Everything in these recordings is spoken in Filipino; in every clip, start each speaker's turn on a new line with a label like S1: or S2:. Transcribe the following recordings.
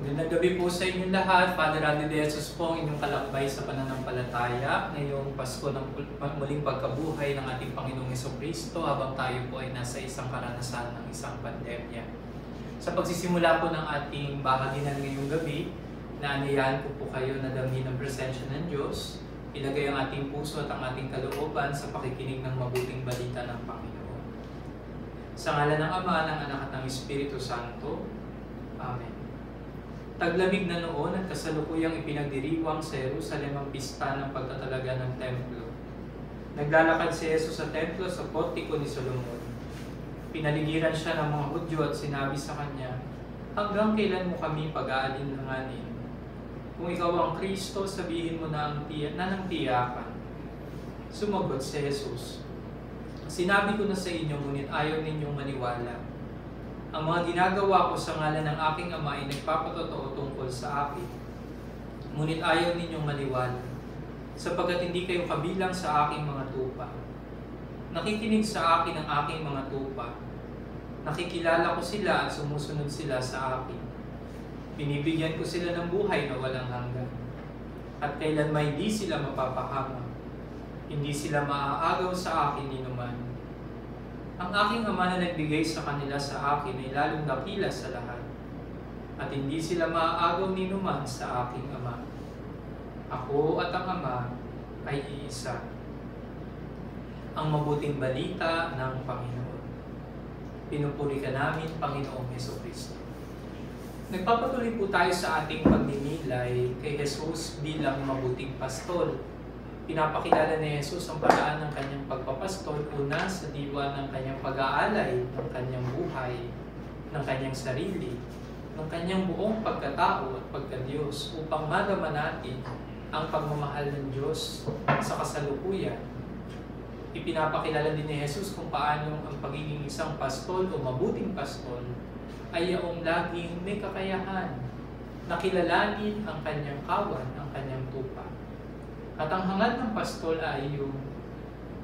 S1: Magandang gabi po sa inyong lahat. Father Randy De Jesus po, ang inyong kalakbay sa pananampalataya ngayong Pasko ng muling pagkabuhay ng ating Panginoong Jesucristo habang tayo po ay nasa isang karanasan ng isang pandemya. Sa pagsisimula po ng ating bahaginan ngayong gabi, naanayahan ko po kayo na damhin ang presensya ng Diyos, ilagay ang ating puso at ang ating kalooban sa pakikinig ng mabuting balita ng Panginoon. Sa ngalan ng Ama, ng Anak at ng Espiritu Santo. Amen. Taglamig na noon at kasalukuyang ipinagdiriwang sa Jerusalem ang pista ng pagtatalaga ng templo. Naglalakad si Jesus sa templo sa portiko ni Solomon. Pinaligiran siya ng mga Hudyo at sinabi sa kanya, "Hanggang kailan mo kami pag-aalinlanganin? Kung ikaw ang Kristo, sabihin mo na ng tiyakan." Sumagot si Jesus, "Sinabi ko na sa inyo, ngunit ayaw ninyong maniwala. Ang mga ginagawa ko sa ngalan ng aking Ama ay nagpapatotoo tungkol sa akin. Ngunit ayaw ninyong maniwala, sapagkat hindi kayo kabilang sa aking mga tupa. Nakikinig sa akin ang aking mga tupa. Nakikilala ko sila at sumusunod sila sa akin. Binibigyan ko sila ng buhay na walang hanggan. At kailan may di sila mapapahamak. Hindi sila maaagaw sa akin ni naman. Ang aking Ama na nagbigay sa kanila sa akin ay lalong dakila sa lahat, at hindi sila maaagaw ni numan sa aking Ama. Ako at ang Ama ay iisa." Ang mabuting balita ng Panginoon. Pinupuri ka namin, Panginoong Jesucristo. Nagpapatuloy po tayo sa ating pagninilay kay Jesus bilang mabuting pastol. Pinapakilala ni Jesus ang paraan ng kanyang pagpapastol, una sa diwa ng kanyang pag-aalay ng kanyang buhay, ng kanyang sarili, ng kanyang buong pagkatao at pagka-Diyos upang madama natin ang pagmamahal ng Diyos sa kasalukuyan. Ipinapakilala din ni Jesus kung paano ang pagiging isang pastol o mabuting pastol ay yaong laging may kakayahan na kilalanin ang kanyang kawan, ang kanyang tupa. At ang hangad ng pastol ay yung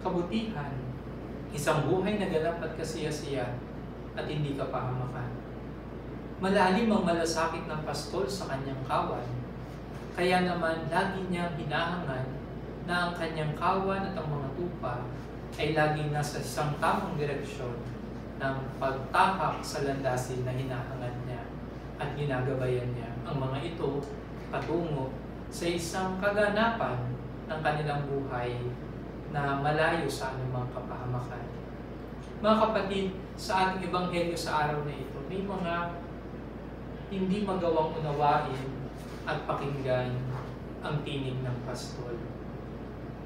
S1: kabutihan, isang buhay na ganap at kasiyasiya at hindi kapahamakan. Malalim ang malasakit ng pastol sa kanyang kawan, kaya naman lagi niyang hinahangad na ang kanyang kawan at ang mga tupa ay laging nasa isang tamang direksyon ng pagtahak sa landasin na hinahangad niya at ginagabayan niya ang mga ito patungo sa isang kaganapan ng kanilang buhay na malayo sa anumang kapahamakan. Mga kapatid, sa ating ebanghelyo sa araw na ito, may mga hindi magawang unawain at pakinggan ang tinig ng pastol.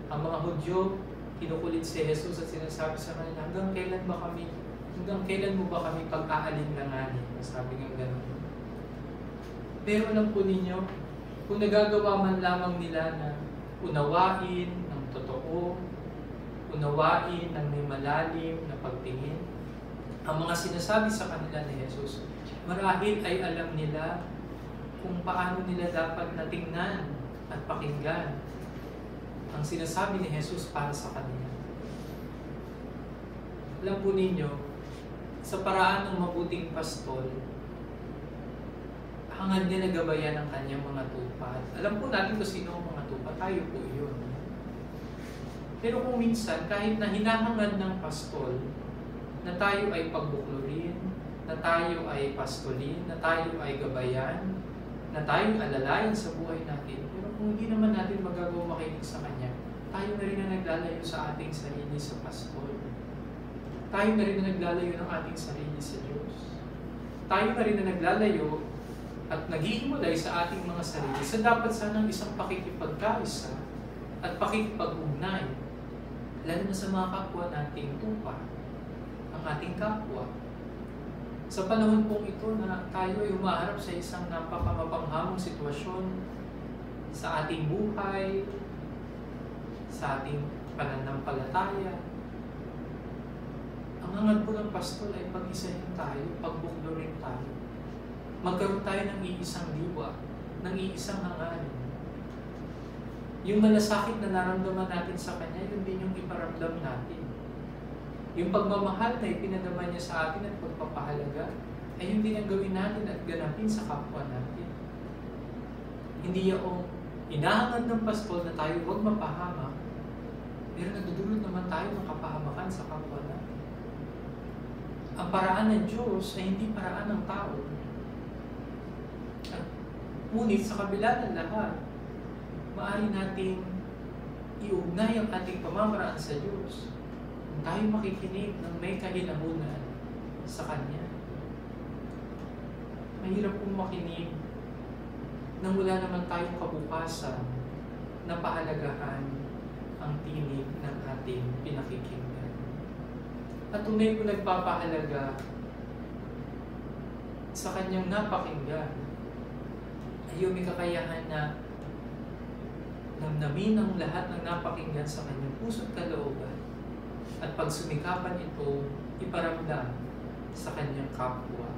S1: Ang mga Hudyo, kinukulit si Jesus at sinasabi sa kanila, hanggang kailan mo ba kami pag-aalinlanganin? Sabi nga gano'n. Pero alam po ninyo, kung nagagawa man lamang nila na unawain ng totoo, unawain ng may malalim na pagtingin, ang mga sinasabi sa kanila ni Jesus, marahil ay alam nila kung paano nila dapat natingnan at pakinggan ang sinasabi ni Jesus para sa kanila. Alam po ninyo, sa paraan ng mabuting pastol, hangad niya na gabayan ang kanyang mga tupa. Alam po natin kung sino ang mga tupa, tayo po yun. Pero kung minsan, kahit na hinahangad ng pastol, na tayo ay pagbuklurin, na tayo ay pastolin, na tayo ay gabayan, na tayo alalayan sa buhay natin, pero kung hindi naman natin magagawa makinig sa Kanya, tayo na rin na naglalayo sa ating sarili sa pastol. Tayo na rin na naglalayo ng ating sarili sa Diyos. Tayo na rin na naglalayo at naghihimulay sa ating mga sarili sa dapat sanang isang pakikipagkaisa at pakikipag-ugnay, lalo na sa mga kapwa nating tupa, ang ating kapwa. Sa panahon pong ito na tayo ay humaharap sa isang napakamapanghamong sitwasyon sa ating buhay, sa ating pananampalataya, ang hangad po ng pastol ay pag-isahin tayo, pagbuklurin tayo. Magkaroon tayo ng iisang diwa, ng iisang hangarin. Yung malasakit na naramdaman natin sa Kanya, yun din yung iparamdam natin. Yung pagmamahal na ipinadama niya sa atin at pagpapahalaga, ay yun din ang gawin natin at ganapin sa kapwa natin. Hindi yung inahangad ng pastol na tayo huwag mapahamak, pero nagdudulot naman tayo ng kapahamakan sa kapwa natin. Ang paraan ng Diyos ay hindi paraan ng tao. At ngunit sa kabila ng lahat, maaari nating iugnay ang ating pamamaraan sa Diyos kung tayo makikinig ng may kahinahunan sa Kanya. Mahirap pong makinig nang wala naman tayong kabukasan na pahalagahan ang tinig ng ating pinakikinggan. At tunay po nagpapahalaga sa Kanyang napakinggan ay yung may kakayahan na namnamin ang lahat ng napakinggan sa Kanyang puso't kalooban at pag sumikapan ito, iparamdam sa Kanyang kapwa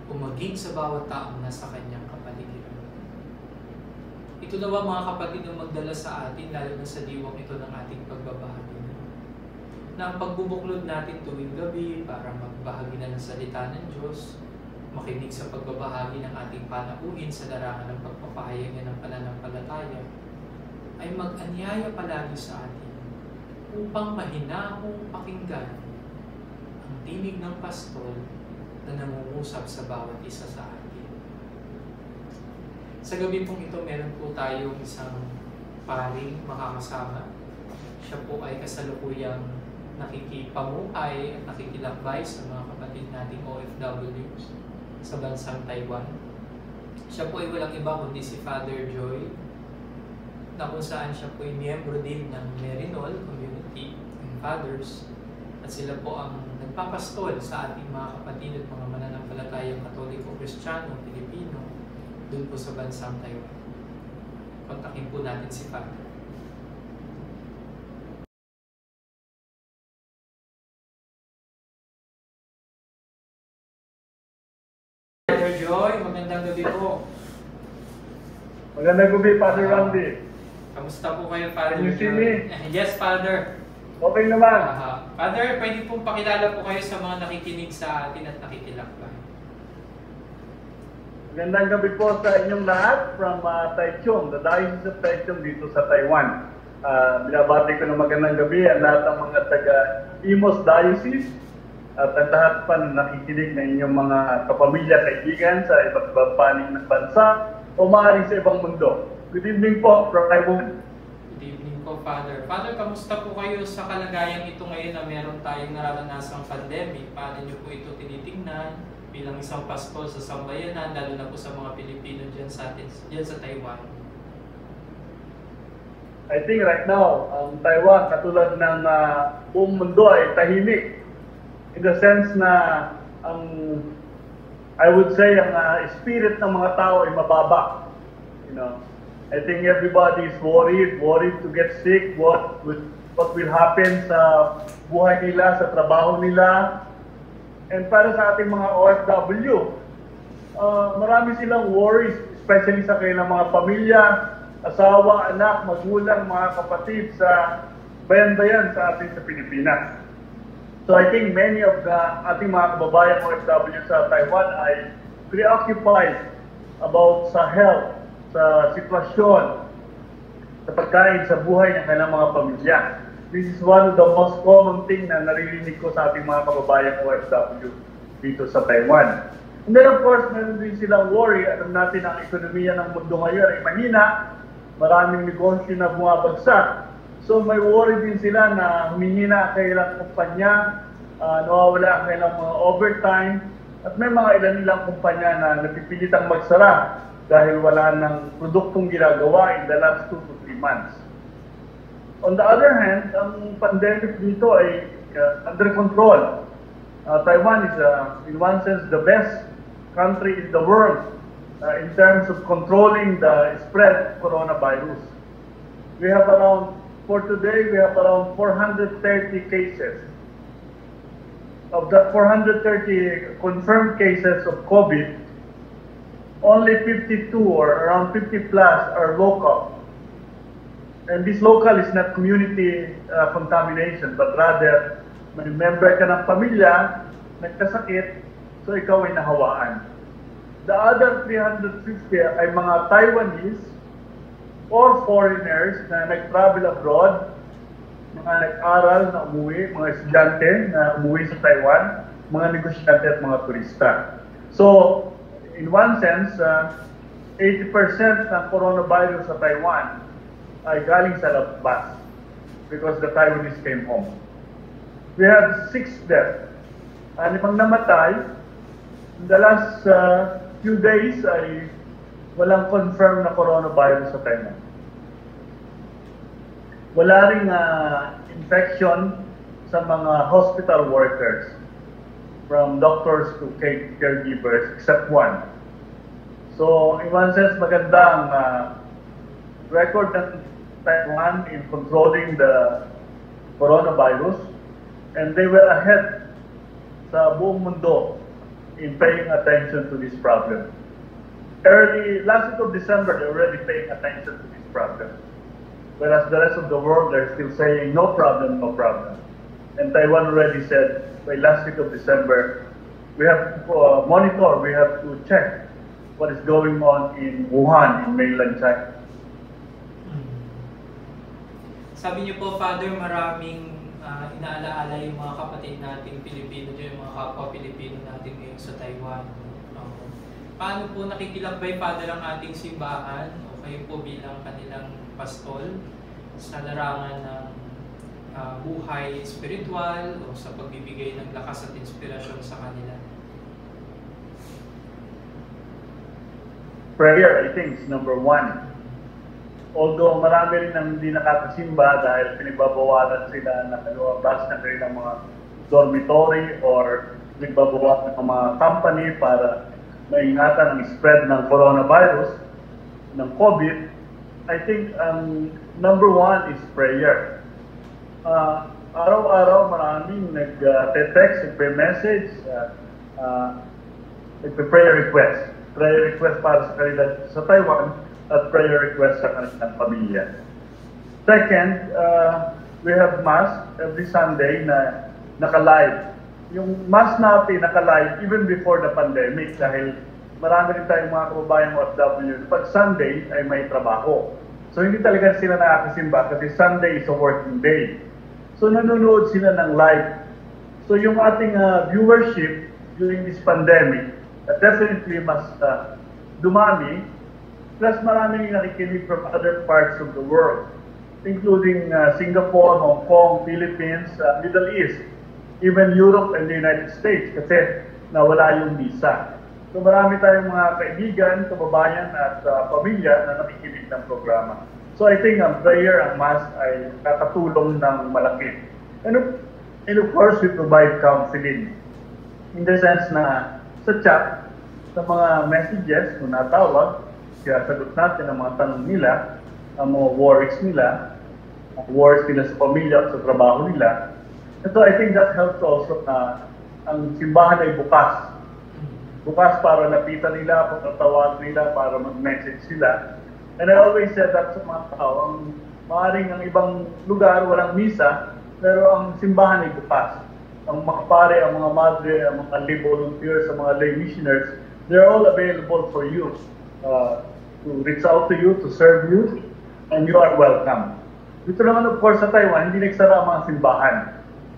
S1: o maging sa bawat taong nasa Kanyang kapaligiran. Ito nawa mga kapatid ang magdala sa atin, lalo na sa diwang ito ng ating pagbabahagi na ang pagbubuklod natin tuwing gabi para magbahagi na ng salita ng Diyos, makinig sa pagbabahagi ng ating panauhin sa larangan ng pagpapahayag ng pananampalataya, ay mag-anyaya palagi sa atin upang mahinahong pakinggan ang tinig ng pastol na nangungusap sa bawat isa sa atin. Sa gabi pong ito, meron po tayong isang paring makakasama. Siya po ay kasalukuyang nakikipamuhay at nakikilakbay sa mga kapatid nating OFWs sa bansang Taiwan. Siya po ay walang iba kundi si Father Joy, na kung saan siya po ay miyembro din ng Merinol Community and Fathers, at sila po ang nagpapastol sa ating mga kapatid at mga mananampalatayang Katoliko, Kristiyano, Pilipino doon po sa bansang Taiwan. Kontakin po natin si Father. Father Joy, magandang gabi po.
S2: Magandang gabi, Father Randy.
S1: Kamusta po kayo, Father
S2: Can you see
S1: Joy?
S2: me?
S1: Yes, Father.
S2: Okay naman.
S1: Father, pwede pong pakilala po kayo sa mga nakikinig sa atin at nakikilakbay.
S2: Magandang gabi po sa inyong lahat from Taichung, the Diocese of Taichung dito sa Taiwan. Binabati ko ng magandang gabi ang lahat ng mga taga-Imos Diocese at ang lahat pa na nakikinig ng inyong mga kapamilya, kaibigan sa iba't ibang panig ng bansa o maaaring sa ibang mundo. Good evening po from Taiwan.
S1: Good evening po, Father. Father, kamusta po kayo sa kalagayang ito ngayon na meron tayong nararanasang pandemic? Paano niyo po ito tinitingnan bilang isang pastol sa sambayanan, lalo na po sa mga Pilipino dyan sa Taiwan?
S2: I think right now, ang Taiwan, katulad ng buong mundo ay tahimik. In the sense na I would say ang spirit ng mga tao ay mababa. You know, I think everybody is worried to get sick, what will happen sa buhay nila, sa trabaho nila. And para sa ating mga OFW, marami silang worries, especially sa kanilang mga pamilya, asawa, anak, magulang, mga kapatid sa bayan-bayan sa atin sa Pilipinas. So I think many of the ating mga kababayan OFW sa Taiwan ay preoccupied about sa health, sa sitwasyon, sa pagkain, sa buhay ng kanilang mga pamilya. This is one of the most common thing na naririnig ko sa ating mga kababayan OFW dito sa Taiwan. And then of course, meron din silang worry. Alam natin ang ekonomiya ng mundo ngayon ay mahina, maraming negosyo na bumabagsak. So may worry din sila na humihina ang kailang kumpanya, nawawala ang kailang mga overtime, at may mga ilan nilang kumpanya na napipilitang magsara dahil wala ng produktong ginagawa in the last 2 to 3 months. On the other hand, ang pandemic dito ay under control. Taiwan is, in one sense, the best country in the world in terms of controlling the spread of coronavirus. We have for today, we have around 430 cases. Of the 430 confirmed cases of COVID, only 52 or around 50 plus are local. And this local is not community contamination, but rather may member ka ng pamilya, nagkasakit, so ikaw ay nahawaan. The other 350 ay mga Taiwanese or foreigners na nag-travel abroad, mga nag-aral na umuwi, mga estudyante na umuwi sa Taiwan, mga negosyante at mga turista. So, in one sense, 80% ng coronavirus sa Taiwan ay galing sa labas because the Taiwanese came home. We have 6 deaths. Anong namatay, in the last few days ay walang confirmed na coronavirus sa Taiwan. Wala ring infection sa mga hospital workers, from doctors to caregivers, except one. So, in one sense, magandang record ng Taiwan in controlling the coronavirus, and they were ahead sa buong mundo in paying attention to this problem. Last week of December, they're already paying attention to this problem. Whereas the rest of the world, they're still saying, no problem, no problem. And Taiwan already said, by last week of December, we have to monitor, we have to check what is going on in Wuhan, in mainland China.
S1: Sabi niyo po, Father, maraming inaalaala yung mga kapatid nating Pilipino, yung mga kapwa Pilipino natin ngayon sa Taiwan. Paano po nakikilakbay, Father, ang ating simbahan o kayo po bilang kanilang pastol sa larangan ng buhay spiritual o sa pagbibigay ng lakas at inspirasyon sa kanila?
S2: Prayer, I think, is number one. Although marami rin ang hindi nakakasimba dahil pinagbabawalan sila na lumabas ng kanilang mga dormitory or pinagbabawalan ng mga company para maingatan ang spread ng coronavirus, ng COVID. I think number one is prayer. Araw-araw maraming nag-text, nag-message, nag-prayer request. Prayer request para sa kanila sa Taiwan at prayer request sa kanilang pamilya. Second, we have Mass every Sunday na naka-live. Yung Mass natin naka-live even before the pandemic dahil marami rin tayong mga kababayang OFW. Pag Sunday ay may trabaho. So hindi talaga sila nakakasimba kasi Sunday is a working day. So nanonood sila ng live. So yung ating viewership during this pandemic definitely must dumami. Plus maraming nakikinig from other parts of the world, including Singapore, Hong Kong, Philippines, Middle East, even Europe and the United States kasi nawala yung visa. So marami tayong mga kaibigan, kababayan at pamilya na nakikinig ng programa. So I think ang prayer, ang Mass ay nakatulong ng malaki. And of course, we provide counseling. In the sense na sa chat, sa mga messages kung natawag, kaya sagot natin ang mga tanong nila, ang mga worries nila, ang worries nila sa pamilya at sa trabaho nila. And so I think that helps also na ang simbahan ay bukas. Bukas para lapitan nila, pagtatawag nila, para mag-message sila. And I always said that sa mga tao, maaaring ang ibang lugar walang misa, pero ang simbahan ay bukas. Ang mga pare, ang mga madre, ang mga lay volunteers, ang mga lay missioners, they're all available for you. To reach out to you, to serve you, and you are welcome. Dito naman of course sa Taiwan, hindi nagsara ang mga simbahan.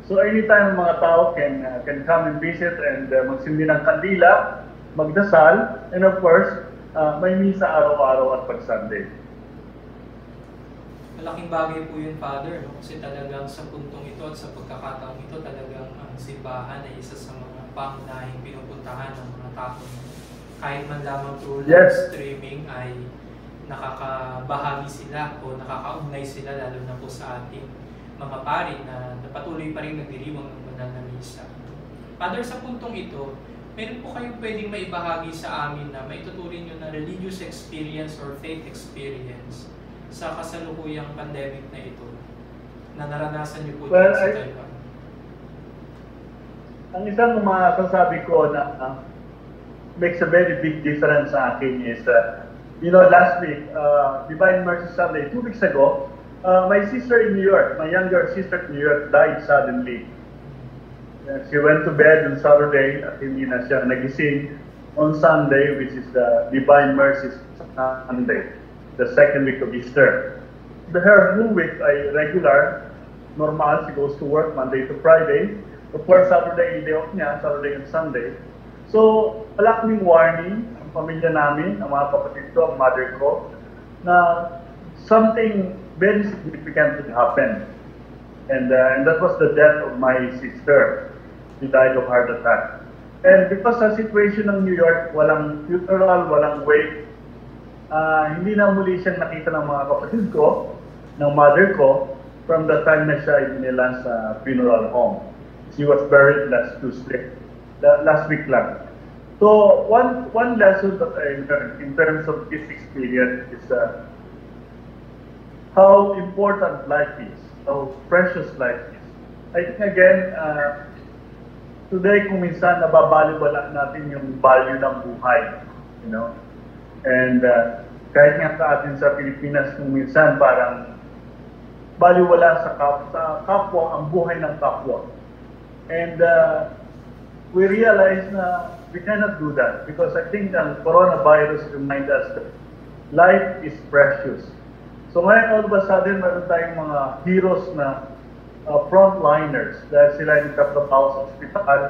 S2: So anytime mga tao can come and visit and magsindi ng kandila, magdasal, and of course, may misa araw-araw at pag-Sunday.
S1: Malaking bagay po yun, Father, no? Kasi talagang sa puntong ito at sa pagkakataong ito, talagang ang simbahan ay isa sa mga pangunahing pinupuntahan ng mga tao. Kahit man lamang through live streaming ay nakakabahagi sila o nakakaugnay sila lalo na po sa ating mga pari na patuloy pa rin nagdiriwang ng banal na misa. Father, sa puntong ito, meron po kayong pwedeng maibahagi sa amin na maituturing nyo na religious experience or faith experience sa kasalukuyang pandemic na ito na naranasan nyo po dito sa Taiwan?
S2: Ang isang masasabi ko na makes a very big difference sa akin is, last week, Divine Mercy Sunday, 2 weeks ago, my sister in New York, my younger sister in New York died suddenly. She went to bed on Saturday at hindi na siya nagising. on Sunday, which is the Divine Mercy Sunday, the second week of Easter. Her whole week ay regular, normal. She goes to work Monday to Friday. Of course, Saturday, day off niya, Saturday and Sunday. So, wala kaming warning, ang pamilya namin, ang mga kapatid ko, ang mother ko, na something very significant would happen. And that was the death of my sister. She died of heart attack. And because sa situation ng New York, walang funeral, walang wake, hindi na muli siyang nakita ng mga kapatid ko, ng mother ko, from the time na siya inilan sa funeral home. She was buried last Tuesday, last week lang. So one lesson that I learned in terms of this experience is how important life is, how precious life is. I think again, today kung minsan nababaliwala natin yung value ng buhay, you know. And kahit nga sa atin sa Pilipinas kung minsan parang baliwala sa kapwa, ang buhay ng kapwa. And we realize na we cannot do that because I think the coronavirus reminds us that life is precious. So ngayon all of a sudden, meron tayong mga heroes na frontliners dahil sila yung nagtatrabaho sa ospital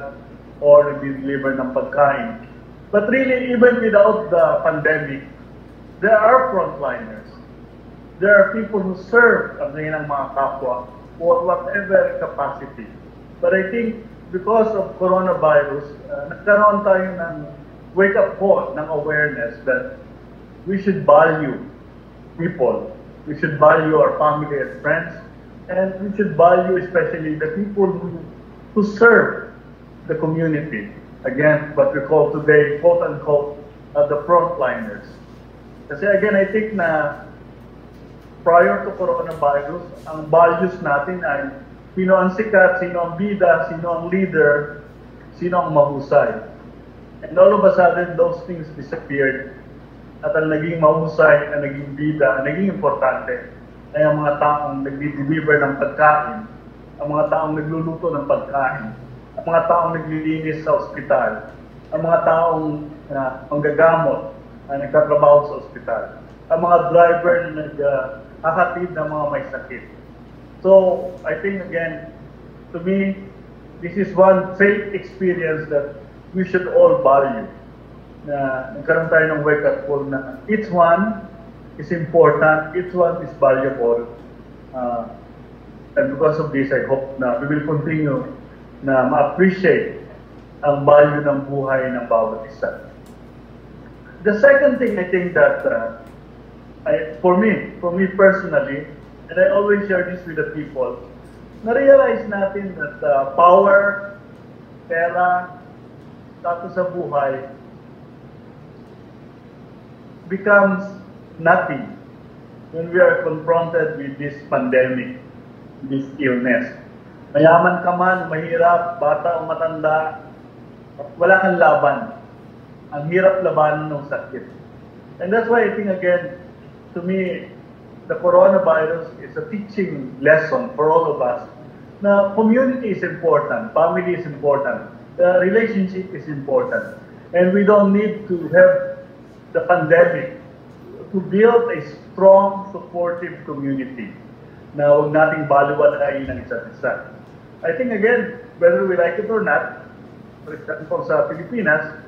S2: or nag-deliver ng pagkain. But really, even without the pandemic, there are frontliners. There are people who serve ang ng mga kapwa for whatever capacity. But I think because of coronavirus, nagkaroon tayo ng wake-up call, ng awareness that we should value people. We should value our family and friends, and we should value especially the people who serve the community. Again, what we call today, quote-unquote, the frontliners. Kasi again, I think na prior to coronavirus, ang values natin ay sino ang sikat, sino ang bida, sino ang leader, sino ang mahusay. And all of a sudden, those things disappeared. At ang naging mahusay, ang naging bida, ang naging importante ay ang mga taong nag-deliver ng pagkain, ang mga taong nagluluto ng pagkain, ang mga taong naglilinis sa ospital, ang mga taong manggagamot na nagtatrabaho sa ospital, ang mga driver na naghahatid ng mga may sakit. So, I think again, to me, this is one faith experience that we should all value. Na nagkaroon tayo ng wake-up call na each one is important, each one is valuable. And because of this, I hope na we will continue na ma-appreciate ang value ng buhay ng bawat isa. The second thing I think that, for me personally, and I always share this with the people, na-realize natin that power, pera, status sa buhay, becomes nothing when we are confronted with this pandemic, this illness. Mayaman ka man, mahirap, bata o matanda, wala kang laban. Ang hirap labanan ng sakit. And that's why I think again, to me, the coronavirus is a teaching lesson for all of us. Na community is important, family is important, the relationship is important. And we don't need to have the pandemic to build a strong, supportive community na huwag nating baliwalain ng isa't isa. I think again, whether we like it or not, for example sa Pilipinas,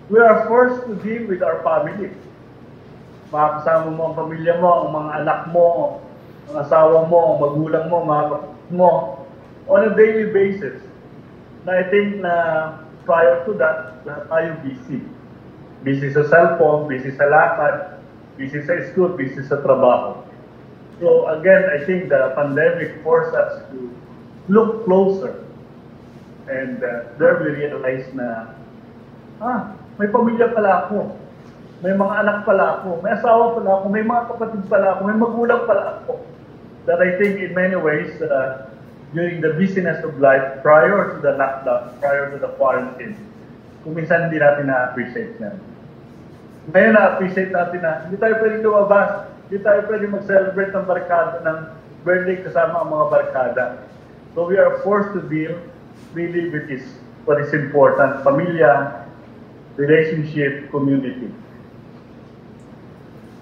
S2: we are forced to deal with our family. Makakasama mo ang pamilya mo, ang mga anak mo, ang asawa mo, ang magulang mo, mga kapatid mo, on a daily basis. Na I think na prior to that, lahat tayo busy. Busy sa cellphone, busy sa lakad, busy sa school, busy sa trabaho. So again, I think the pandemic forced us to look closer. And there we realize na, may pamilya pala ako. May mga anak pala ako. May asawa pala ako. May mga kapatid pala ako. May magulang pala ako. That I think in many ways, during the busyness of life, prior to the lockdown, prior to the quarantine, kung minsan hindi natin na-appreciate yan. Ngayon na-appreciate natin na hindi tayo pwedeng lumabas, hindi tayo pwedeng mag-celebrate ng barkada, ng birthday kasama ang mga barkada. So we are forced to deal really with this, what is important, pamilya, relationship community.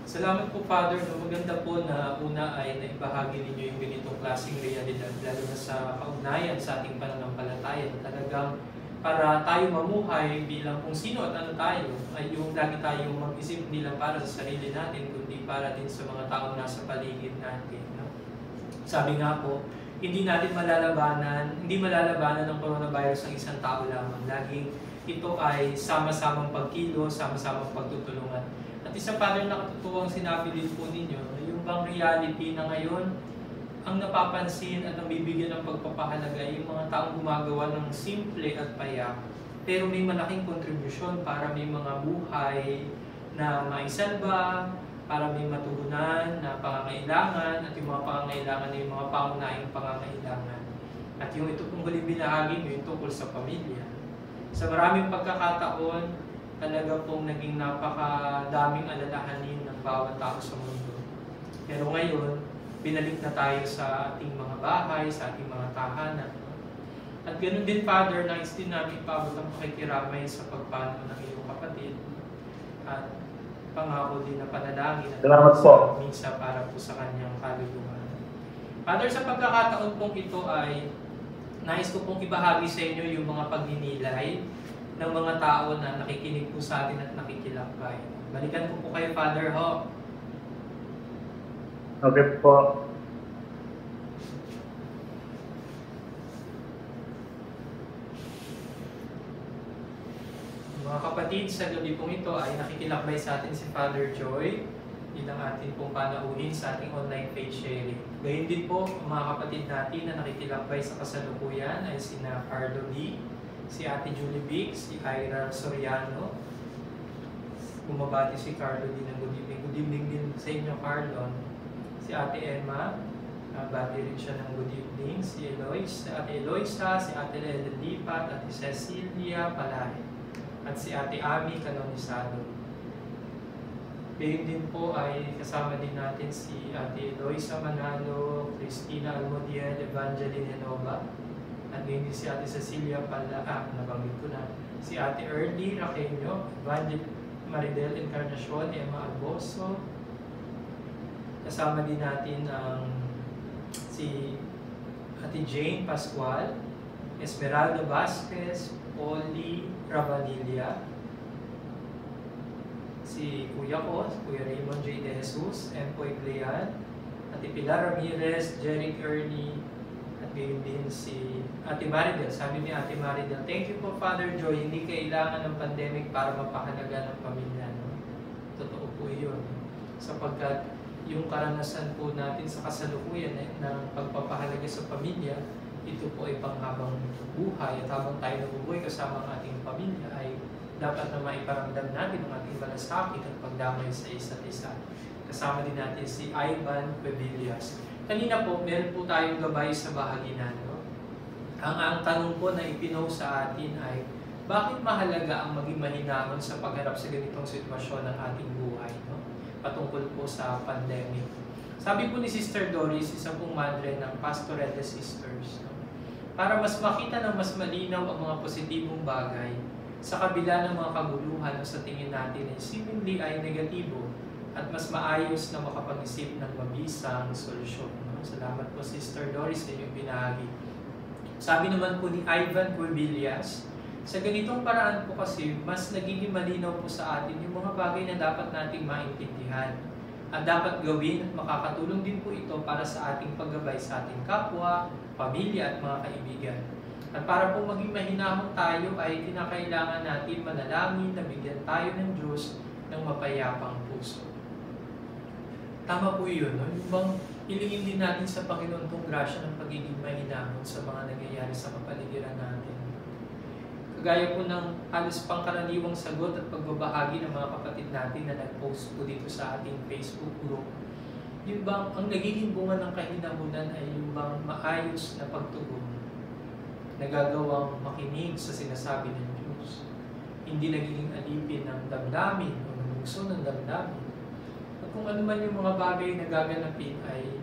S1: Salamat po, Father. No, maganda po na una ay naibahagi ninyo yung ganitong klaseng realidad, lalo na sa kaugnayan sa ating pananampalataya. Talagang para tayo mamuhay bilang kung sino at ano tayo, ay yung lagi tayong mag-isip hindi lang para sa sarili natin, kundi para din sa mga taong nasa paligid natin. No? Sabi nga po, hindi malalabanan ng coronavirus ang isang tao lamang. Laging ito ay sama-samang pagkilo, sama-samang pagtutulungan. At isa pa rin nakatutuwang sinabi din po ninyo, yung bang reality na ngayon, ang napapansin at nabibigyan ng pagpapahalaga yung mga taong gumagawa ng simple at payak, pero may malaking kontribusyon para may mga buhay na maisalba, para may matugunan na pangangailangan, at yung mga pangangailangan ay yung mga pangunahing pangangailangan. At yung ito pong huling binahagi nyo, yung tungkol sa pamilya. Sa maraming pagkakataon, talaga pong naging napakadaming alalahanin ng bawat tao sa mundo. Pero ngayon, binalik na tayo sa ating mga bahay, sa ating mga tahanan. At ganoon din, Father, nais din namin ipabot ang pakikiramay sa pagpano ng iyong kapatid. At pangako din na panalangin at misa para po sa kanyang kaluluwa. Father, sa pagkakataon pong ito ay nais ko pong ibahagi sa inyo yung mga pagninilay ng mga tao na nakikinig po sa atin at nakikilakbay. Balikan ko po kayo, Father Ho.
S2: Okay po.
S1: Mga kapatid, sa gabi pong ito ay nakikilakbay sa atin si Father Joy. Yun ang atin pong panauhin sa ating online faith sharing. Gayun din po, mga kapatid natin na nakikilakbay sa kasalukuyan ay sina Carlo D., si Ate Julie Biggs, si Ira Soriano. Bumabati si Carlo din ng good evening. Good evening din sa inyo, Carlon. Si Ate Emma, bati rin siya ng good evening. Si Ate Eloisa, si Ate Ellen Lipat, Ate Cecilia Palahe. At si Ate Ami Canonisado. Gayon din po ay kasama din natin si Ate Eloisa Manalo, Cristina Almodiel, Evangeline Enova. At ngayon din si Ate Cecilia nabanggit ko na. Si Ate Ernie Raqueño, Maridel Encarnacion, Emma Alboso. Kasama din natin ang si Ate Jane Pascual, Esmeralda Vasquez, Oli Ravanilla, si Kuya ko, si Kuya Raymond J. De Jesus, Empoy Glean, Ate Pilar Ramirez, Jeric Ernie, at gayon din si Ate Maridel. Sabi ni Ate Maridel, thank you po, Father Joy, hindi kailangan ng pandemic para mapahalaga ng pamilya. No? Totoo po yun. Sapagkat yung karanasan po natin sa kasalukuyan ng pagpapahalaga sa pamilya, ito po ay panghabang buhay. At habang tayo nabubuhay kasama ang ating pamilya, ay dapat na maiparamdam natin ang ating malasakit at pagdamay sa isa't isa. Kasama din natin si Ivan Pevillas. Kanina po, meron po tayong gabay sa bahaginan. No? Ang tanong po na ipinost sa atin ay, bakit mahalaga ang maging mahinahon sa pagharap sa ganitong sitwasyon ng ating buhay? No? Patungkol po sa pandemic. Sabi po ni Sister Doris, isang pong madre ng Pastorete Sisters, no? Para mas makita ng mas malinaw ang mga positibong bagay sa kabila ng mga kaguluhan na sa tingin natin ay seemingly ay negatibo, at mas maayos na makapag-isip ng mabisang solusyon. No? Salamat po, Sister Doris, sa inyong binahagi. Sabi naman po ni Ivan Corbillas, sa ganitong paraan po kasi, mas nagiging malinaw po sa atin yung mga bagay na dapat nating maintindihan. At dapat gawin at makakatulong din po ito para sa ating paggabay sa ating kapwa, pamilya at mga kaibigan. At para po maging mahinahon tayo ay kinakailangan natin manalangin na bigyan tayo ng Diyos ng mapayapang puso. Tama po yun, no? Yung bang hilingin din natin sa Panginoon itong grasya ng pagiging mahinahon sa mga nangyayari sa kapaligiran natin. Kagaya po ng halos pangkaraniwang sagot at pagbabahagi ng mga kapatid natin na nag-post po dito sa ating Facebook group. Yung bang ang nagiging bunga ng kahinahunan ay yung bang maayos na pagtugon, nagagawang makinig sa sinasabi ng Diyos. Hindi nagiging alipin ng damdamin o ng bugso ng damdamin. At kung ano man yung mga bagay na gaganapin ay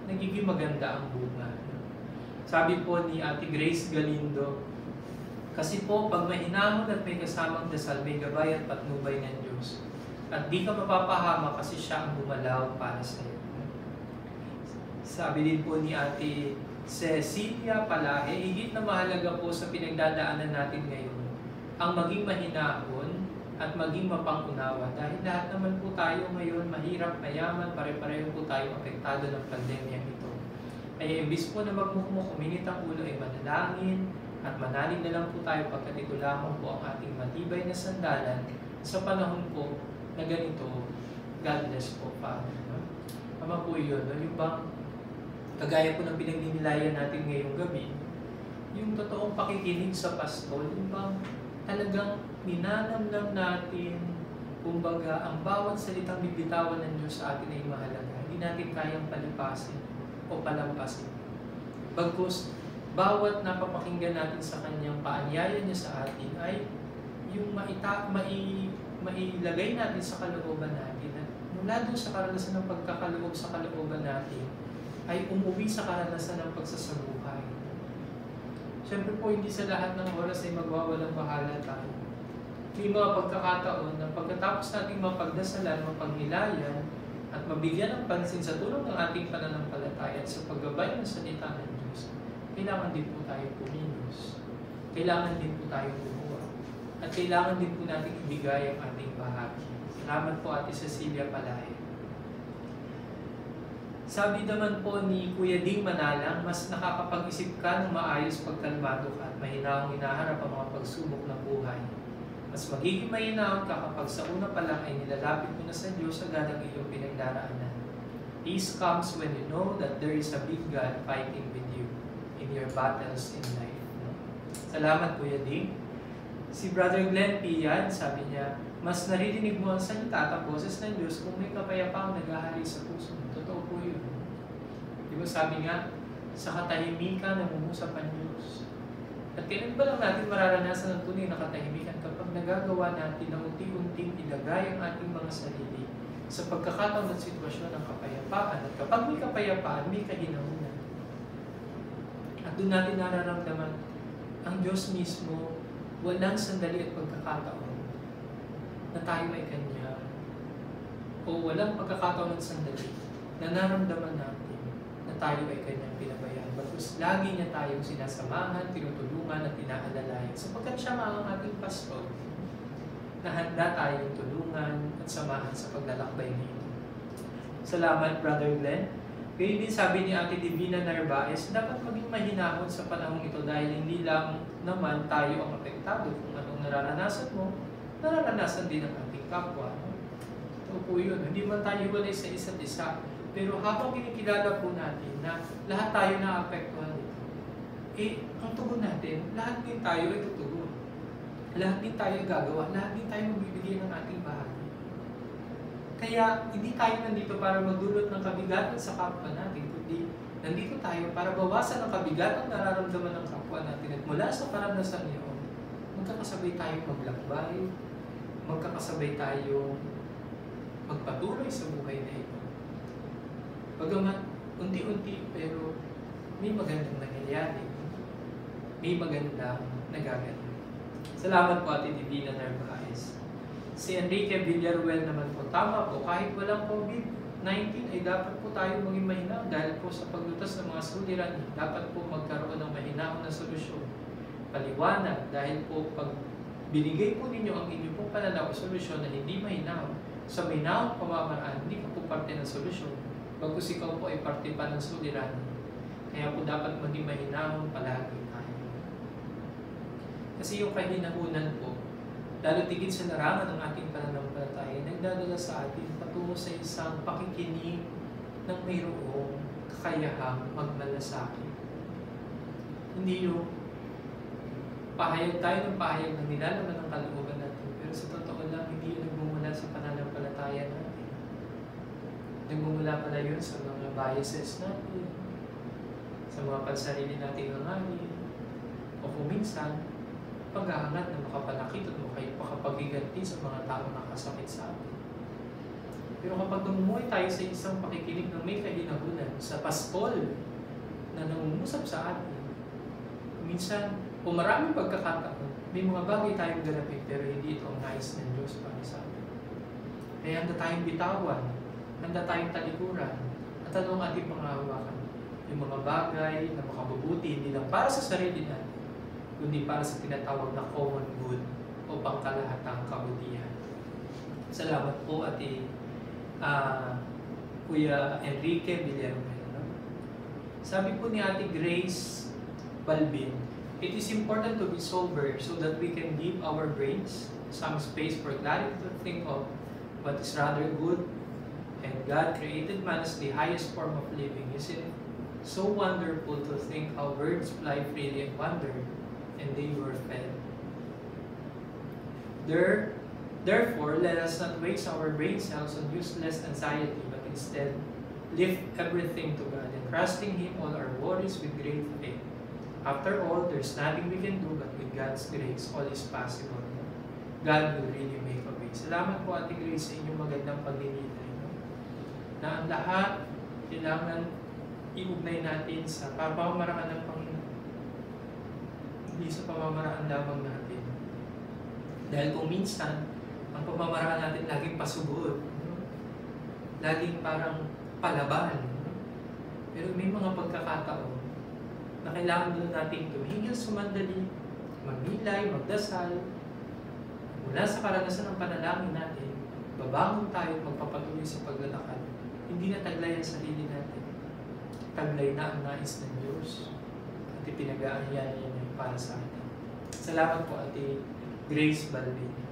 S1: nagiging maganda ang bunga. Sabi po ni Ate Grace Galindo, Kasi po, pag mahinahon at may kasamang dasal, may gabay at patnubay ng Diyos. At di ka mapapahama kasi siya ang bumalaw para sa iyo. Sabi din po ni Ate Cecilia Palahe, higit na mahalaga po sa pinagdadaanan natin ngayon ang maging mahinahon at maging mapangunawa. Dahil lahat naman po tayo ngayon, mahirap, mayaman, pare-pareho po tayo apektado ng pandemya ito. Kaya imbis po na magmukmuk, uminit ang ulo ay manalangin, at manalig na lang po tayo pagkat ito lamang po ang ating matibay na sandalan sa panahon po na ganito. God bless po, Father. Tama po yun. Yung bang kagaya po ng pinagninilayan natin ngayong gabi, yung totoong pakikinig sa pastol, yung bang talagang ninanamnam natin, kumbaga, ang bawat salitang bibitawan ng Diyos sa atin ay mahalaga. Hindi natin kayang palipasin o palampasin. Bagkus, bawat napapakinggan natin sa Kanyang paanyaya niya sa atin ay yung mailagay natin sa kalooban natin. At mula doon sa karanasan ng pagkakaloob sa kalooban natin, ay umuwi sa karanasan ng pagsasabuhay. Siyempre po, hindi sa lahat ng oras ay magwawalang bahala tayo. May mga pagkakataon na pagkatapos nating mapagdasalan, mapagnilayan, at mabigyan ng pansin sa tulong ng ating pananampalataya at sa paggabay ng salita ng Diyos, kailangan din po tayo pumilos. Kailangan din po tayo kumuha. At kailangan din po natin ibigay ang ating bahagi. Salamat po, Ate Cecilia Palahe. Sabi naman po ni Kuya Ding Manalang, mas nakakapag-isip ka ng maayos pagkalmado ka at mahinahong hinaharap ang mga pagsubok ng buhay. Mas magiging mahinahon ka kapag sa una pa lang ay nilalapit mo na sa Diyos agad ang iyong pinagdaraanan. Peace comes when you know that there is a big God fighting with you in your battles in life. Salamat, Kuya Ding. Si Brother Glenn Pian, sabi niya, mas naririnig mo ang salita at ang boses ng Diyos kung may kapayapaang naghahari sa puso mo. Totoo po yun. Di ba sabi nga, sa katahimikan namumuusap ang Diyos. At kailan ba lang natin mararanasan ang tunay na katahimikan kapag nagagawa natin na unti-unting ilagay ang ating mga sarili sa pagkakataon at sitwasyon ng kapayapaan. At kapag may kapayapaan, may kahinahunan. At doon natin nararamdaman ang Diyos mismo, walang sandali at pagkakataon na tayo ay Kanya. O walang pagkakataon at sandali na naramdaman natin na tayo ay Kanyang pinabayaan. Bagkus lagi niya tayong sinasamahan, tinutulungan at inaalalayan. Sapagkat siya nga ang ating pastor na handa tayong tulungan at samahan sa paglalakbay nito. Salamat, Brother Glenn. Kaya din sabi ni Ate Divina Narvaez, dapat maging mahinahon sa panahong ito dahil hindi lang naman tayo ang apektado. Kung anong nararanasan mo, nararanasan din ang ating kapwa. Ito po yun. Hindi man tayo walay sa isa't isa. Pero habang kinikilala po natin na lahat tayo na-apektuhan nito, ang tugon natin, lahat din tayo ay tutugon. Lahat din tayo gagawa. Lahat din tayo magbibigay ng ating bahagi. Kaya hindi tayo nandito para magdulot ng kabigatan sa kapwa natin, kundi nandito tayo para bawasan ang kabigatan nararamdaman ng kapwa natin. At mula sa karanasan niyon, magkakasabay tayong maglakbay, magkakasabay tayong magpatuloy sa buhay na ito. Bagamat unti-unti pero may magandang nangyayari, may magandang nagaganap. Salamat po, Ate Divina Narvaez. Si Enrique Villaruel naman po, tama po, kahit walang COVID-19 ay dapat po tayo maging mahinahon dahil po sa paglutas ng mga suliranin, dapat po magkaroon ng mahinahon na solusyon. Paliwanag, dahil po pag binigay po ninyo ang inyong pong pananaw o solusyon na hindi mahinahon, sa mahinahong pamamaraan, hindi ka po parte ng solusyon. Bagkus ikaw po ay parte pa ng suliranin. Kaya po dapat maging mahinahon palagi tayo. Kasi yung kahinahunan po, lalo tigit sa larangan ng ating pananampalataya, nagdadala sa atin patungo sa isang pakikinig ng mayroong kakayahang magmalasakit. Hindi yung pahayag tayo ng pahayag na nilalaman ng kalooban natin, pero sa totoo lang, hindi yun nagmumula sa pananampalataya natin. Nagmumula pala yun sa mga biases natin, sa mga pansarili nating hangarin, o kung minsan, paghahangat na makapanakit at makapagiganti sa mga taong nakasakit sa atin. Pero kapag namumuhay tayo sa isang pakikinig ng may kahinahunan, sa pastol na nangungusap sa atin, Minsan, kung maraming pagkakataon, may mga bagay tayong ganapin, pero hindi ito ang nais ng Diyos para sa atin. Kaya handa tayong bitawan, handa tayong talikuran, at ano ang ating panghahawakan? Yung mga bagay na makabubuti, hindi lang para sa sarili natin, kundi para sa tinatawag na common good o pangkalahatang kabutihan. Salamat po, Kuya Enrique Villarreal. Sabi po ni Ate Grace Balbin, it is important to be sober so that we can give our brains some space for clarity to think of what is rather good, and God created man as the highest form of living. Isn't it so wonderful to think how birds fly freely and wander, and they were fed? Therefore, let us not waste our brain cells on useless anxiety, but instead lift everything to God and trusting Him all our worries with great faith. After all, there's nothing we can do, but with God's grace, all is possible. God will really make a way. Salamat po, Ate Grace, sa inyong magandang pagninilay. Na ang lahat, kailangan iugnay natin sa pamamaraan ng Panginoon. Hindi sa pamamaraan lamang natin. Dahil kung minsan, ang pamamaraan natin laging pasugod, laging parang palaban. Pero may mga pagkakataon na kailangan doon natin tumigil, sumandali, magmilay, magdasal, mula sa karanasan ng panalangin natin, babangon tayo at magpapatuloy sa paglalakad. Hindi na taglay ang sarili natin. Taglay na ang nais ng Diyos at ipinag-aanyaya niya para sa atin. Salamat po, Ate Grace Balbin.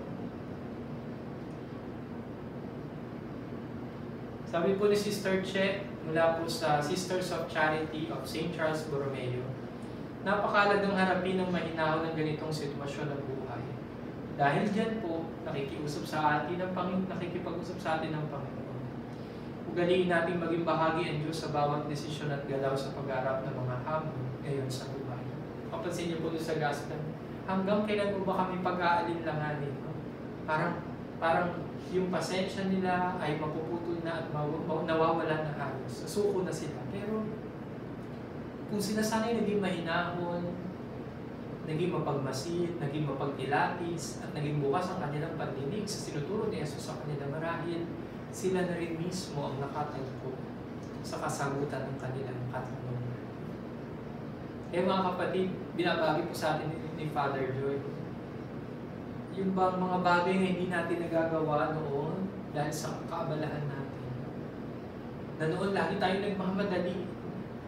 S1: Sabi po ni Sister Che, mula po sa Sisters of Charity of St. Charles Borromeo, napakalagang harapin ng mahinahon ng ganitong sitwasyon ng buhay. Dahil dyan po, nakikipag-usap sa atin ng Panginoon. Ugaliin natin maging bahagi ang Diyos sa bawat desisyon at galaw sa pag-arap ng mga hamon ngayon sa buhay. Kapansin niyo po sa gospel, hanggang kailan mo ba kami pag-aalinlanganin? No? Parang yung pasensya nila ay mapuputol na at nawawala na halos. Suko na sila. Pero kung sila sana'y naging mahinahon, naging mapagmasid, naging mapagkilatis, at naging bukas ang kanilang pandinig sa sinuturo ni Jesus sa kanila, marahil sila na rin mismo ang nakatagpo sa kasagutan ng kanilang katanungan. Kaya mga kapatid, binabagi po sa atin ni Father Joy, yung bang mga bagay na hindi natin nagagawa noon dahil sa kaabalahan natin. Na noon lagi tayo nagmamadali.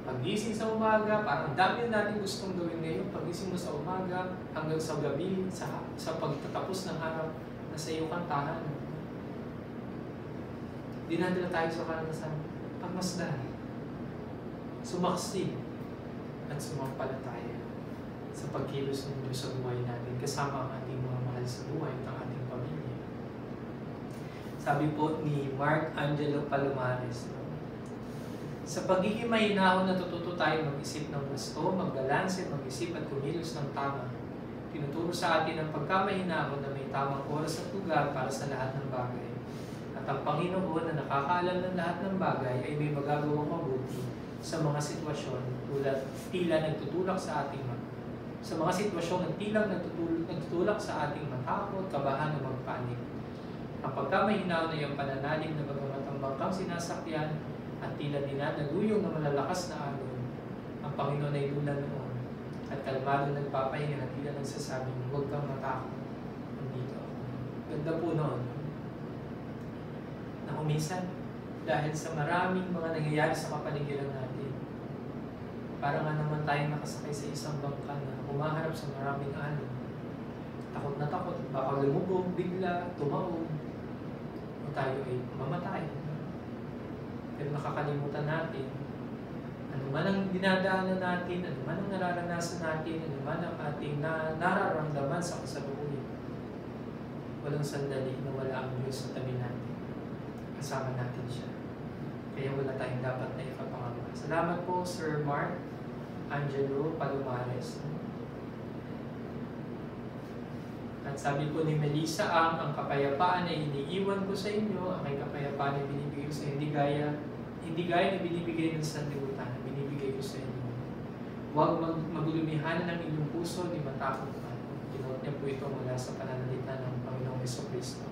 S1: Pagising sa umaga, parang dami na natin gustong gawin ngayon. Pagising mo sa umaga, hanggang sa gabi, sa pagtatapos ng araw, nasa iyo kang tahanan. Dinadala tayo sa karanasan, pagmasdan, sumaksi, at sumampalataya sa pagkilos ng Diyos sa buhay natin, kasama ang ating mga mahal sa buhay at ang ating pamilya. Sabi po ni Mark Angelo Palomares, sa pagiging mahinahon, natututo tayo mag-isip ng gusto, magbalanse, mag-isip at kumilos ng tama. Tinuturo sa atin ang pagkamahinahon na may tamang oras at lugar para sa lahat ng bagay. At ang Panginoon na nakakaalam ng lahat ng bagay ay may magagawang mabuti sa mga sitwasyon tila nagtutulak sa ating sa mga sitwasyong nagtutulak sa ating matakot, kabahan o magpanik. Ang pagkamahinahon ay ang pananalig na bagamat ang bangkang sinasakyan at tila dinadaluyong na malalakas na alon, ang Panginoon ay lula noon at kalmado nagpapahinga na tila nagsasabing, huwag kang matakot, nandito ako. Ganda po noon. Na kuminsan, dahil sa maraming mga nangyayari sa kapaligiran natin, para nga naman tayo nakasakay sa isang bangka na humaharap sa maraming alon. Takot na takot, baka lumubog, bigla, tumaon, o tayo ay mamatay. Pero nakakalimutan natin, ano man ang dinadaanan natin, ano man ang nararanasan natin, ano man ang ating nararamdaman sa kasalukuyan, walang sandali na wala ang Diyos sa tabi natin. Kasama natin siya. Kaya wala tayong dapat na ipapangamba. Salamat po, Sir Mark Angelo Palomares. At sabi po ni Melissa, ang kapayapaan ay iniiwan ko sa inyo, ang aking kapayapaan ay binibigay ko sa inyo, hindi gaya na binibigay ng sanlibutan, binibigay ko sa inyo. huwag magulumihan ng inyong puso, di matakot pa. Kinuot niya po ito mula sa pananalita ng Panginoong Jesucristo.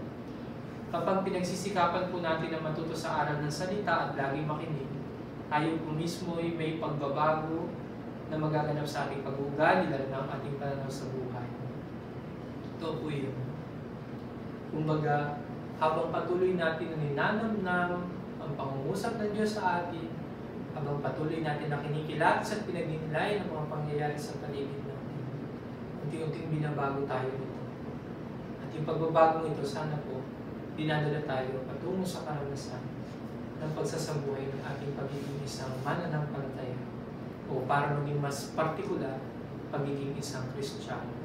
S1: Kapag pinagsisikapan po natin na matuto sa aral ng salita at laging makinig, tayo po mismo ay may pagbabago na magaganap sa ating pag-uugali, lalo na ang ating pananaw sa buhay. Ito po yun. Kumbaga, habang patuloy natin na ninanamnam ang pangungusap ng Diyos sa atin, habang patuloy natin na kinikilatis at pinagnilay ng mga pangyayari sa paligid natin, unti-unting binabago tayo nito. At yung pagbabagong ito, sana po, dinadala tayo patungo sa karanasan ng pagsasabuhay ng ating pagiging isang mananampalataya o para maging mas partikular, pagiging isang Kristiyano.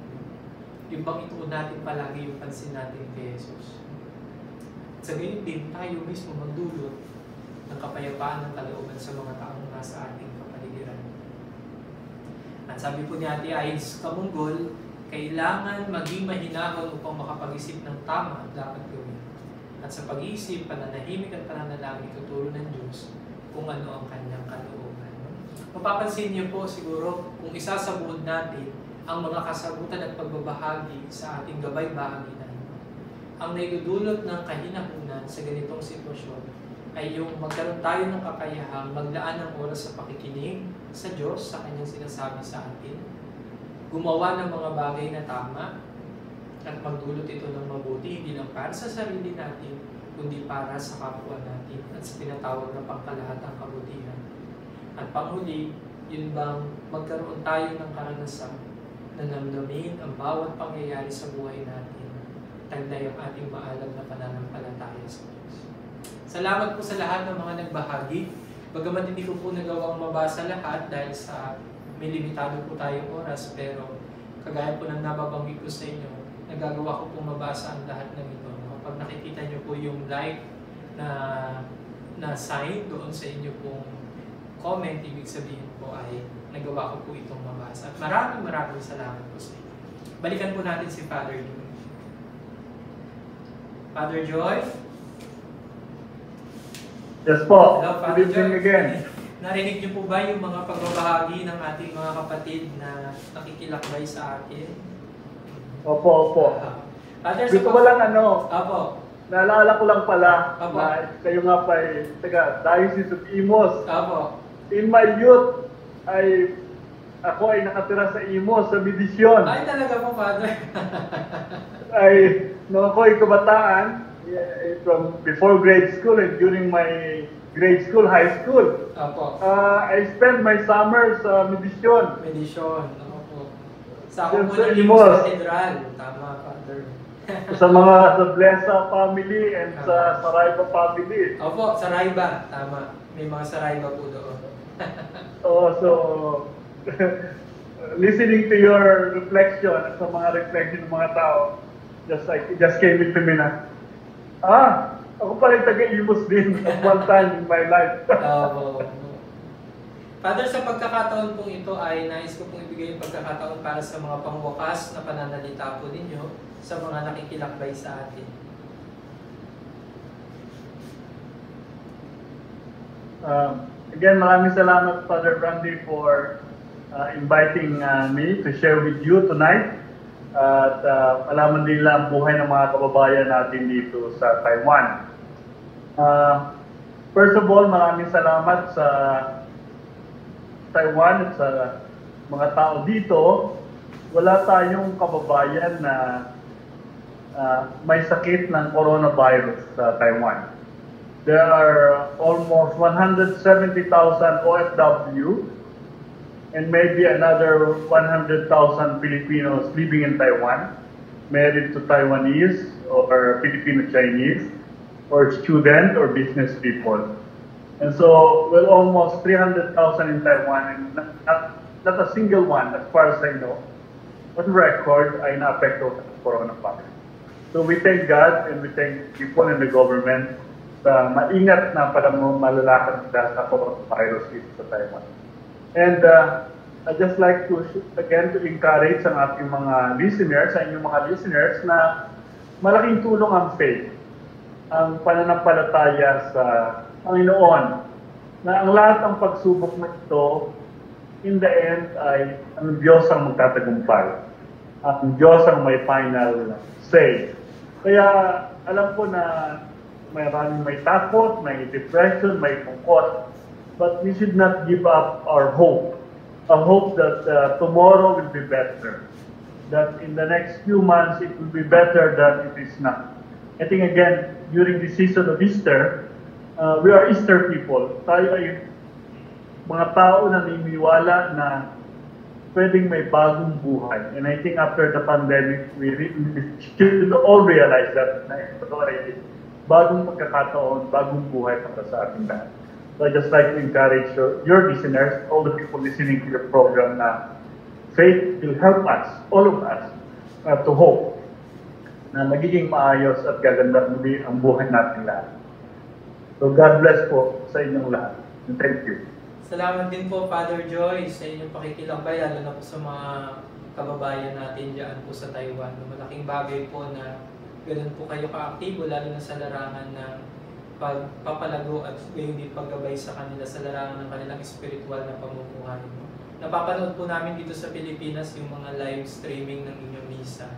S1: Yung bang ituon natin palagi yung pansin natin kay Jesus. At sa gayon din, tayo mismo magdulot ng kapayapaan ng kalooban sa mga taong nasa ating kapaligiran. At sabi po ni Ate Aids Kamunggol, kailangan maging mahinahon upang makapag-isip ng tama at dapat gawin. At sa pag-iisip, pananahimik at pananalangin, ituturo ng Diyos kung ano ang kanyang kalooban. Mapapansin niyo po siguro kung isasabuod natin ang mga kasagutan at pagbabahagi sa ating gabay bahaginan. Ang naidudulot ng kahinahunan sa ganitong sitwasyon ay yung magkaroon tayo ng kakayahang maglaan ng oras sa pakikinig sa Diyos, sa kanyang sinasabi sa atin, gumawa ng mga bagay na tama, at magdulot ito ng mabuti, hindi lang para sa sarili natin, kundi para sa kapwa natin at sa tinatawag na pangkalahatang kabutihan. At panghuli, yun bang magkaroon tayo ng karanasan na namnamin ang bawat pangyayari sa buhay natin, taglay ang ating maalam na pananampalataya sa Diyos. Salamat po sa lahat ng mga nagbahagi. Bagamat hindi ko po nagawang mabasa lahat dahil sa may limitado po tayong oras, pero kagaya po ng nababanggit ko sa inyo, nagagawa ko pong mabasa ang lahat ng ito. Kapag nakikita nyo po yung like na sign doon sa inyo pong comment, ibig sabihin po ay nagawa ko po itong mabasa. At maraming salamat po sa inyo. Balikan po natin si Father Joy. Father Joy?
S2: Yes po.
S1: Hello, Father
S2: Good evening
S1: Joy.
S2: again.
S1: Narinig niyo po ba yung mga pagbabahagi ng ating mga kapatid na nakikilakbay sa atin?
S2: Opo, opo.
S1: Father,
S2: Gusto ko lang
S1: Apo.
S2: naalala ko lang pala
S1: Apo.
S2: na kayo nga pa taga Diocese of Imos.
S1: Apo.
S2: In my youth, ako ay nakatira sa Imos, sa Midisyon.
S1: Ay, talaga po, Father.
S2: Nung ako ay kabataan, from before grade school and during my grade school, high school,
S1: Apo.
S2: I spent my summer sa Midisyon.
S1: Medisyon. Apo. Sa ako po
S2: Sa
S1: ng
S2: Imos.
S1: Cathedral. Tama, Father.
S2: Sa mga sa Blesa family and sa Saraiva family.
S1: Opo, Saraiva. Tama. May mga Saraiva po doon.
S2: So, listening to your reflection at sa mga reflection ng mga tao, just came into me na, ako pala yung taga-Imos din at one time in my life.
S1: Opo. Father, sa pagkakataon pong ito ay nais ko pong ibigay yung pagkakataon para sa mga pangwakas na pananalita po ninyo sa mga nakikilakbay sa atin.
S2: Again, maraming salamat, Father Brandy, for inviting me to share with you tonight. At alaman din lang ang buhay ng mga kababayan natin dito sa Taiwan. First of all, maraming salamat sa Taiwan at sa mga tao dito. Wala tayong kababayan na may sakit ng coronavirus sa Taiwan. There are almost 170,000 OFW and maybe another 100,000 Filipinos living in Taiwan, married to Taiwanese or Filipino-Chinese, or student or business people. And so, we're almost 300,000 in Taiwan, and not a single one, as far as I know, on record, ay na-apekto sa coronavirus. So we thank God and we thank people in the government sa maingat na malalakad sa coronavirus dito sa Taiwan. And I'd just like to, again, to encourage ang ating mga listeners, sa inyong mga listeners, na malaking tulong ang faith, ang pananampalataya sa Panginoon, na ang lahat ng pagsubok na ito in the end ay ang Diyos ang magtatagumpay. Ang Diyos ang may final say. Kaya alam ko na may takot, may depression, may pungkot, but we should not give up our hope. A hope that tomorrow will be better. That in the next few months it will be better than it is now. I think again, during the season of Easter, we are Easter people. Tayo ay mga tao na naniniwala na pwedeng may bagong buhay. And I think after the pandemic, we should all realize that na ito ay bagong pagkakataon, bagong buhay para sa ating lahat. So I just like to encourage your listeners, all the people listening to your program, na faith will help us, all of us, to hope na magiging maayos at gaganda muli ang buhay natin lahat. So God bless po sa inyong lahat. And thank you.
S1: Salamat din po, Father Joy, sa inyong pakikilambay, lalo na po sa mga kababayan natin dyan po sa Taiwan. Malaking bagay po na ganun po kayo kaaktibo, lalo na sa larangan ng pagpapalago at gayon din paggabay sa kanila sa larangan ng kanilang spiritual na pamumuhay. Napapanood po namin dito sa Pilipinas yung mga live streaming ng inyong misa.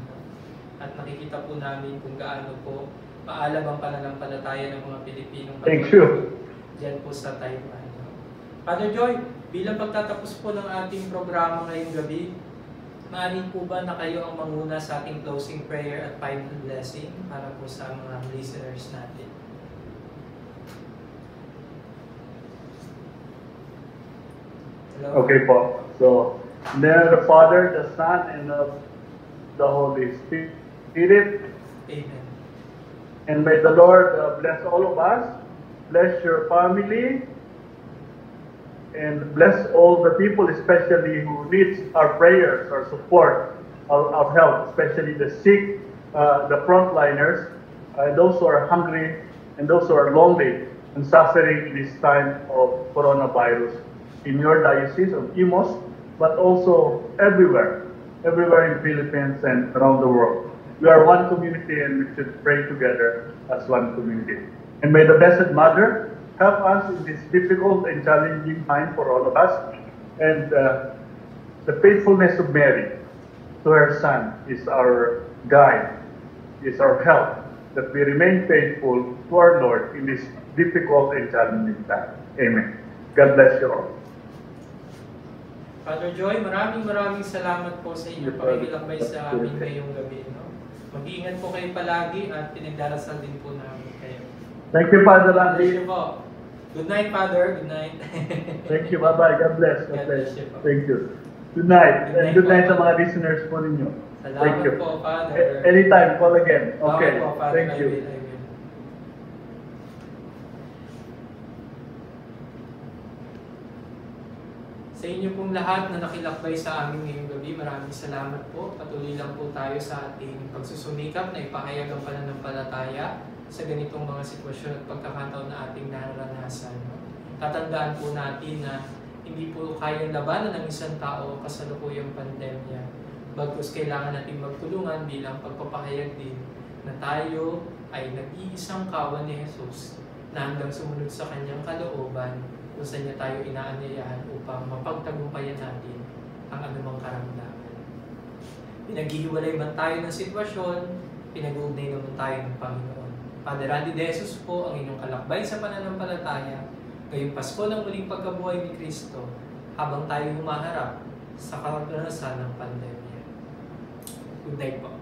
S1: At nakikita po namin kung gaano po paalam ang pananampalataya ng mga Pilipinong dyan po sa Taiwan. Father Joy, bilang pagtatapos po ng ating programa ngayong gabi, maaari po ba na kayo ang manguna sa ating closing prayer at final blessing para po sa mga listeners natin? Hello?
S2: Okay po. So, in the name of the Father, the Son, and of the Holy Spirit.
S1: Amen.
S2: And may the Lord bless all of us, bless your family, and bless all the people, especially who needs our prayers, our support, our help, especially the sick, the frontliners, those who are hungry, and those who are lonely and suffering in this time of coronavirus in your diocese of Imus, but also everywhere in Philippines and around the world. We are one community and we should pray together as one community. And may the Blessed Mother help us in this difficult and challenging time for all of us. And the faithfulness of Mary to her Son is our guide, is our help, that we remain faithful to our Lord in this difficult and challenging time. Amen. God bless you all.
S1: Father Joy, maraming salamat po sa inyong pakikilambay sa amin ngayong gabi. No? Mag-iingat po kayo palagi at pinagdarasal din po namin kayo.
S2: Thank you, Father
S1: Thank you
S2: Randy.
S1: po. Good night, Father. Good night.
S2: Thank you. Bye-bye. God bless.
S1: God bless you po.
S2: Thank you. Good night. And good night
S1: po.
S2: sa mga listeners po ninyo. Thank
S1: Salamat
S2: you.
S1: po, Father.
S2: Anytime, call again. Okay.
S1: Okay po, Father.
S2: Thank you.
S1: I will. Sa inyo pong lahat na nakilakbay sa amin ngayong gabi, maraming salamat po. Patuloy lang po tayo sa ating pagsusumikap na ipahayag ang pananampalataya sa ganitong mga sitwasyon at pagkakataon na ating nararanasan. Tatandaan po natin na hindi po kayang labanan ng isang tao kasalukuyang pandemya. Bagkus kailangan natin magtulungan bilang pagpapahayag din na tayo ay nag-iisang kawan ni Jesus na hanggang sumunod sa kanyang kalooban kung saan niya tayo inaanyayahan upang mapagtagumpayan natin ang anumang karamdaman. Pinaghihiwalay man tayo ng sitwasyon, pinag-uugnay naman tayo ng Panginoon. Father Randy De Jesus po ang inyong kalakbay sa pananampalataya ngayong Pasko ng muling pagkabuhay ni Kristo habang tayo humaharap sa karanasan ng pandemya. Good night po.